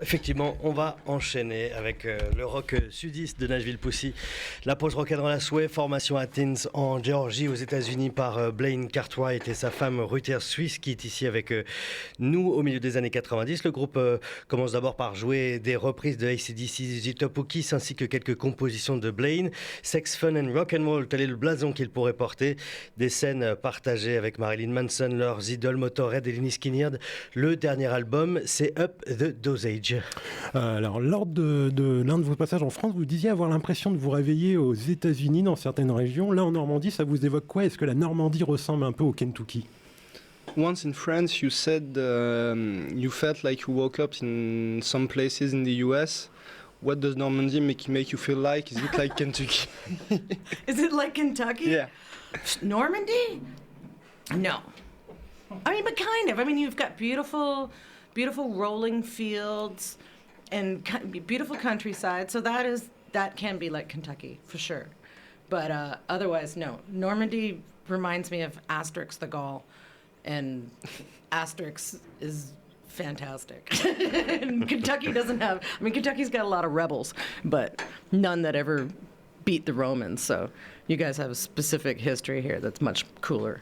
Effectivement, on va enchaîner avec le rock sudiste de Nashville Pussy, la pause rock'n'roll à souhait, formation Athens en Géorgie aux États-Unis par Blaine Cartwright et sa femme Ruther Suisse qui est ici avec nous au milieu des années 90. Le groupe commence d'abord par jouer des reprises de AC/DC, ZZ Top ou Kiss ainsi que quelques compositions de Blaine. Sex, Fun and Rock'n'Roll, tel est le blason qu'il pourrait porter. Des scènes partagées avec Marilyn Manson, leurs idoles Motorhead et Lynyrd Skynyrd. Le dernier album, c'est Up the Dosage. Alors, lors de l'un de vos passages en France, vous disiez avoir l'impression de vous réveiller aux États-Unis dans certaines régions. Là, en Normandie, ça vous évoque quoi? Est-ce que la Normandie ressemble un peu au Kentucky? Once in France, you said you felt like you woke up in some places in the US. What does Normandy make you feel like? Is it like Kentucky? Is it like Kentucky? Yeah. Normandy? No. I mean, but kind of. I mean, you've got beautiful rolling fields and beautiful countryside. So that can be like Kentucky for sure. But otherwise, no. Normandy reminds me of Asterix the Gaul, and Asterix is fantastic. And Kentucky doesn't have. I mean, Kentucky's got a lot of rebels, but none that ever beat the Romans. So you guys have a specific history here that's much cooler.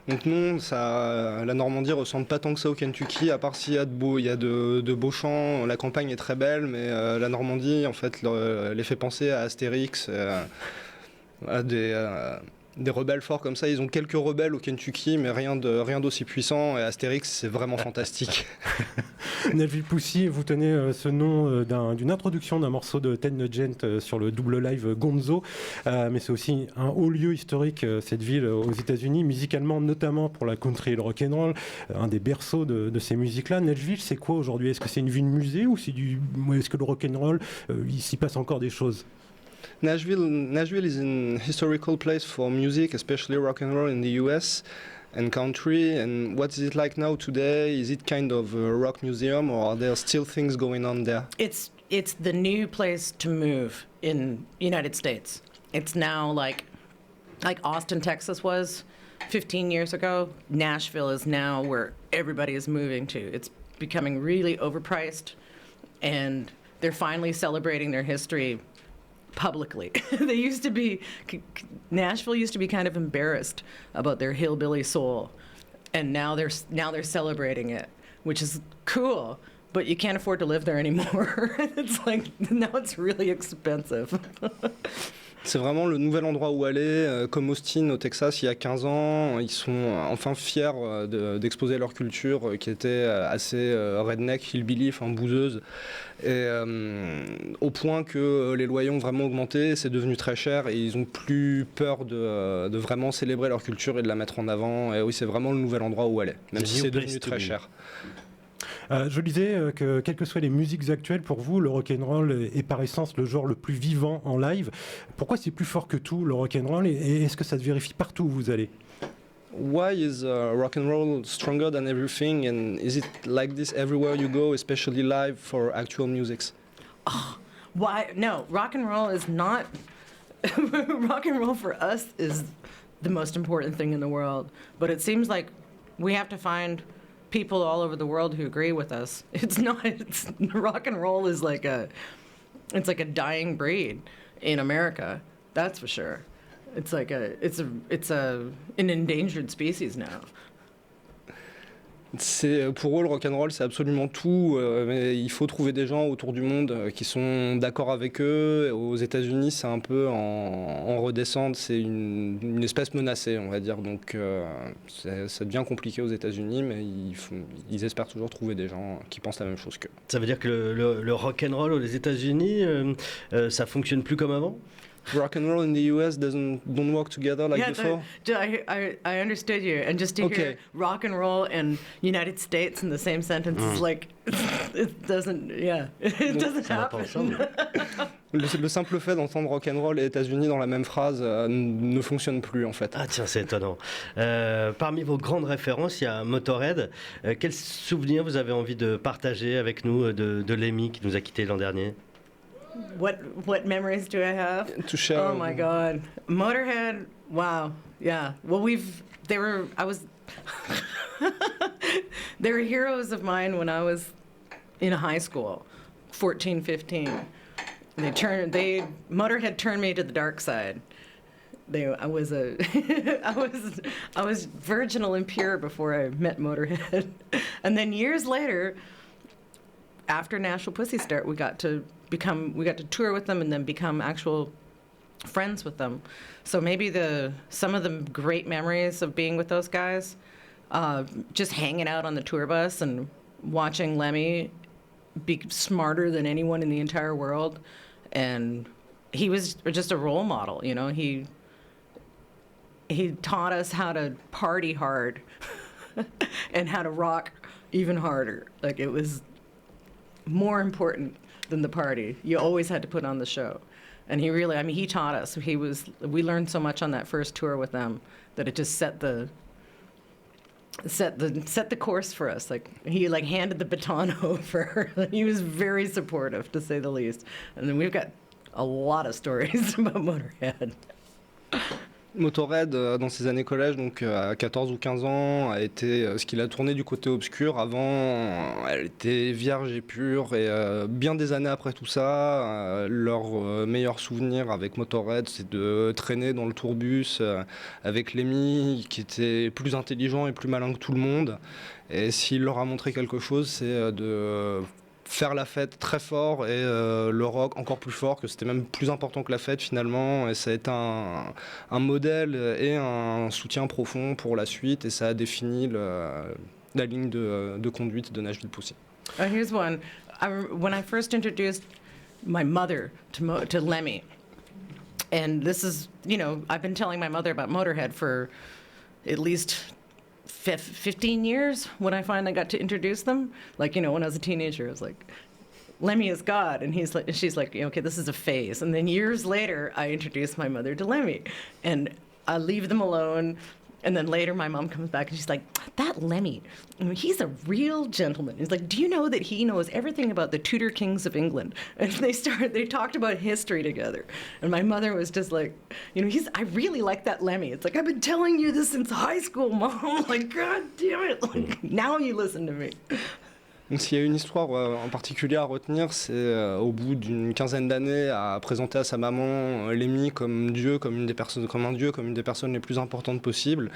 Donc non, la Normandie ressemble pas tant que ça au Kentucky, à part s'il y a de beaux champs, la campagne est très belle, mais la Normandie, en fait, les fait penser à Astérix, à des rebelles forts comme ça. Ils ont quelques rebelles au Kentucky, mais rien d'aussi puissant, et Astérix, c'est vraiment fantastique. Nashville Pussy, vous tenez ce nom d'une introduction d'un morceau de Ted Nugent sur le double live Gonzo, mais c'est aussi un haut lieu historique, cette ville aux États-Unis, musicalement, notamment pour la country et le rock'n'roll, un des berceaux de ces musiques-là. Nashville, c'est quoi aujourd'hui? Est-ce que c'est une ville musée ou est-ce que le rock'n'roll, il s'y passe encore des choses? Nashville is an historical place for music, especially rock and roll in the US and country. And what is it like now today? Is it kind of a rock museum, or are there still things going on there? It's the new place to move in United States. It's now like Austin, Texas was 15 years ago. Nashville is now where everybody is moving to. It's becoming really overpriced, and they're finally celebrating their history publicly. Nashville used to be kind of embarrassed about their hillbilly soul, and now they're celebrating it, which is cool. But you can't afford to live there anymore. It's like now it's really expensive. C'est vraiment le nouvel endroit où aller, comme Austin au Texas il y a 15 ans. Ils sont enfin fiers d'exposer leur culture qui était assez redneck, hillbilly, enfin bouseuse. Et au point que les loyers ont vraiment augmenté, c'est devenu très cher et ils n'ont plus peur de vraiment célébrer leur culture et de la mettre en avant. Et oui, c'est vraiment le nouvel endroit où aller, même si c'est devenu très cher. Je disais que quelles que soient les musiques actuelles, pour vous, le rock'n'roll est par essence le genre le plus vivant en live. Pourquoi c'est plus fort que tout, le rock'n'roll, et est-ce que ça se vérifie partout où vous allez? Why is rock'n'roll stronger than everything, and is it like this everywhere you go, especially live for actual musics? Oh, why? No, rock'n'roll is not. Rock'n'roll for us is the most important thing in the world, but it seems like we have to find people all over the world who agree with us. It's not. Rock and roll is like a dying breed in America. That's for sure. It's an endangered species now. Pour eux, le rock'n'roll, c'est absolument tout. Mais il faut trouver des gens autour du monde qui sont d'accord avec eux. Aux États-Unis, c'est un peu en redescente. C'est une espèce menacée, on va dire. Donc, ça devient compliqué aux États-Unis, mais ils espèrent toujours trouver des gens qui pensent la même chose qu'eux. Ça veut dire que le rock'n'roll aux États-Unis, ça fonctionne plus comme avant? Rock and roll in the US don't work together like before? I understood you. And just to hear rock and roll and United States in the same sentence is like, it doesn't happen. Le simple fait d'entendre rock and roll et États-Unis dans la même phrase ne fonctionne plus en fait. Ah tiens, c'est étonnant. Parmi vos grandes références, il y a Motorhead. Quels souvenirs vous avez envie de partager avec nous de Lemmy qui nous a quittés l'an dernier? What memories do I have? To share. Oh my God, Motorhead. Wow, yeah. Well, they were heroes of mine when I was in high school, 14, 15. Motorhead turned me to the dark side. I was I was virginal and pure before I met Motorhead. And then years later, after Nashville Pussy start, we got to tour with them and then become actual friends with them. So maybe some of the great memories of being with those guys, just hanging out on the tour bus and watching Lemmy be smarter than anyone in the entire world. And he was just a role model, you know. He taught us how to party hard and how to rock even harder. Like, it was more important than the party. You always had to put on the show. And he really, I mean, he taught us. We learned so much on that first tour with them that it just set the course for us. Like, he handed the baton over. He was very supportive, to say the least. And then we've got a lot of stories about Motorhead. Motorhead, dans ses années collège, donc à 14 ou 15 ans, a été ce qu'il a tourné du côté obscur. Avant, elle était vierge et pure. Et bien des années après tout ça, leur meilleur souvenir avec Motorhead, c'est de traîner dans le tourbus avec Lemmy, qui était plus intelligent et plus malin que tout le monde. Et s'il leur a montré quelque chose, c'est de faire la fête très fort et le rock encore plus fort, que c'était même plus important que la fête finalement, et ça a été un modèle et un soutien profond pour la suite, et ça a défini la ligne de conduite de Nashville Pussy. Here's one. When I first introduced my mother to Lemmy, and this is, you know, I've been telling my mother about Motorhead for at least 15 years when I finally got to introduce them. Like, you know, when I was a teenager, I was like, Lemmy is God. And she's like, okay, this is a phase. And then years later, I introduced my mother to Lemmy. And I leave them alone. And then later, my mom comes back and she's like, that Lemmy, I mean, he's a real gentleman. He's like, do you know that he knows everything about the Tudor kings of England? And they talked about history together. And my mother was just like, you know, I really like that Lemmy. It's like, I've been telling you this since high school, Mom. Like, God damn it. Like, now you listen to me. Donc s'il y a une histoire en particulier à retenir, c'est au bout d'une quinzaine d'années à présenter à sa maman Lemmy comme Dieu, comme un dieu, comme une des personnes les plus importantes possibles.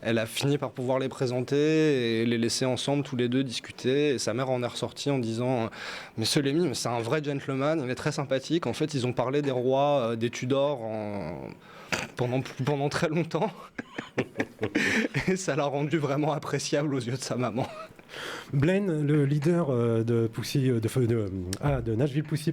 Elle a fini par pouvoir les présenter et les laisser ensemble tous les deux discuter. Et sa mère en est ressortie en disant « Mais ce Lemmy, c'est un vrai gentleman, il est très sympathique. » En fait, ils ont parlé des rois, des Tudors pendant très longtemps. Et ça l'a rendu vraiment appréciable aux yeux de sa maman. Blaine, le leader de Nashville Pussy,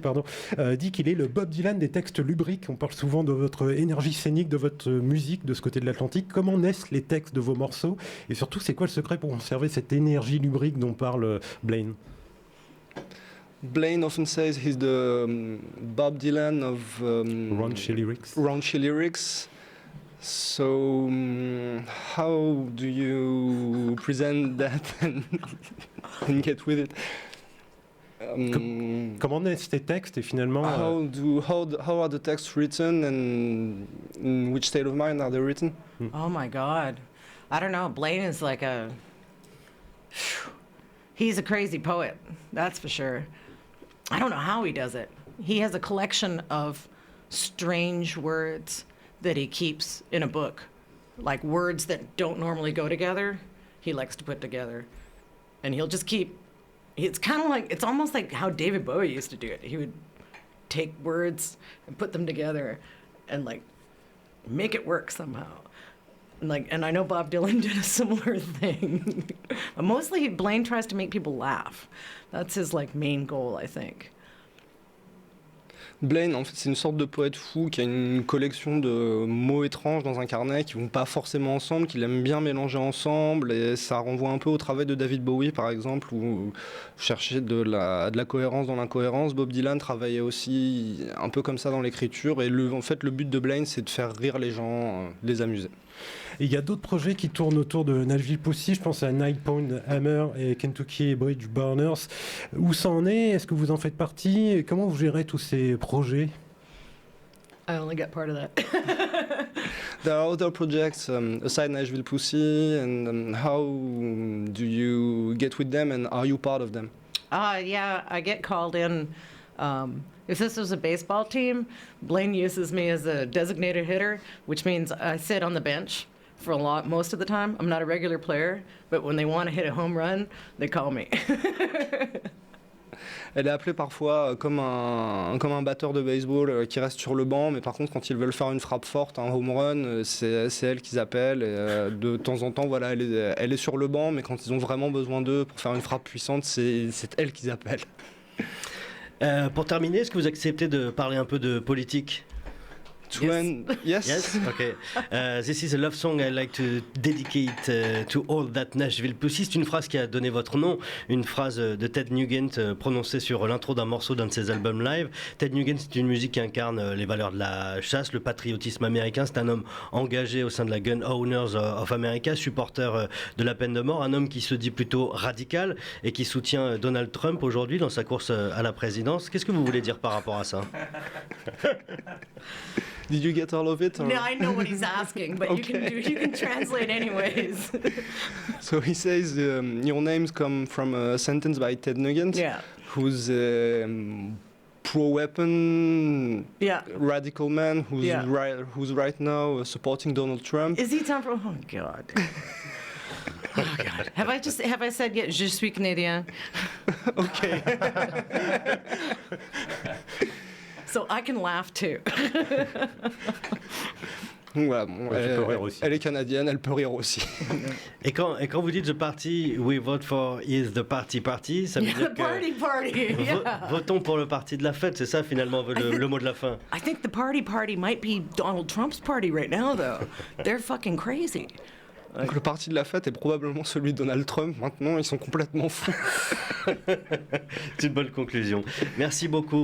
dit qu'il est le Bob Dylan des textes lubriques. On parle souvent de votre énergie scénique, de votre musique de ce côté de l'Atlantique. Comment naissent les textes de vos morceaux? Et surtout, c'est quoi le secret pour conserver cette énergie lubrique dont parle Blaine? Blaine often says he's the Bob Dylan of raunchy lyrics. So, how do you present that and get with it? Comment naissent tes textes et finalement how are the texts written and in which state of mind are they written? Oh my God, I don't know. Blaine is like he's a crazy poet, that's for sure. I don't know how he does it. He has a collection of strange words that he keeps in a book, like words that don't normally go together, he likes to put together. And he'll just keep, it's kind of like, it's almost like how David Bowie used to do it. He would take words and put them together and like make it work somehow. And I know Bob Dylan did a similar thing. Mostly Blaine tries to make people laugh. That's his like main goal, I think. Blaine, en fait, c'est une sorte de poète fou qui a une collection de mots étranges dans un carnet qui ne vont pas forcément ensemble, qu'il aime bien mélanger ensemble, et ça renvoie un peu au travail de David Bowie, par exemple, où chercher de la cohérence dans l'incohérence. Bob Dylan travaillait aussi un peu comme ça dans l'écriture, et en fait, le but de Blaine, c'est de faire rire les gens, les amuser. Et il y a d'autres projets qui tournent autour de Nashville Pussy, je pense à Night Point Hammer et Kentucky Bridge Burners. Où ça en est? Est-ce que vous en faites partie? Et comment vous gérez tous ces projets? I only got part of that. There are other projects aside Nashville Pussy, and how do you get with them, and are you part of them? Yeah, I get called in. If this was a baseball team, Blaine uses me as a designated hitter, which means I sit on the bench for most of the time. I'm not a regular player, but when they want to hit a home run, they call me. Elle est appelée parfois comme un batteur de baseball qui reste sur le banc, mais par contre quand ils veulent faire une frappe forte, un home run, c'est elle qu'ils appellent. Et, de temps en temps, voilà, elle est sur le banc, mais quand ils ont vraiment besoin d'eux pour faire une frappe puissante, c'est elle qu'ils appellent. Pour terminer, est-ce que vous acceptez de parler un peu de politique? Yes. Yes? Okay. This is a love song I like to dedicate to all that Nashville Pussy. C'est une phrase qui a donné votre nom, une phrase de Ted Nugent prononcée sur l'intro d'un morceau d'un de ses albums live. Ted Nugent, c'est une musique qui incarne les valeurs de la chasse, le patriotisme américain. C'est un homme engagé au sein de la Gun Owners of America, supporter de la peine de mort, un homme qui se dit plutôt radical et qui soutient Donald Trump aujourd'hui dans sa course à la présidence. Qu'est-ce que vous voulez dire par rapport à ça? Did you get all of it? Or? No, I know what he's asking, but Okay. you can translate anyways. So he says your names come from a sentence by Ted Nugent, Yeah. who's pro-weapon, radical man who's Yeah. who's right now supporting Donald Trump. Is he time for? Oh God. Oh God. Have I said yet? Je suis canadien. Okay. So I can laugh too. Voilà, bon, Ouais, tu peux rire aussi. elle est canadienne, elle peut rire aussi. Et quand vous dites the party we vote for is the party, ça veut dire que Party. Yeah. votons pour le parti de la fête, c'est ça finalement le mot de la fin. I think the party might be Donald Trump's party right now, though. They're fucking crazy. Donc le parti de la fête est probablement celui de Donald Trump. Maintenant, ils sont complètement fous. C'est une bonne conclusion. Merci beaucoup.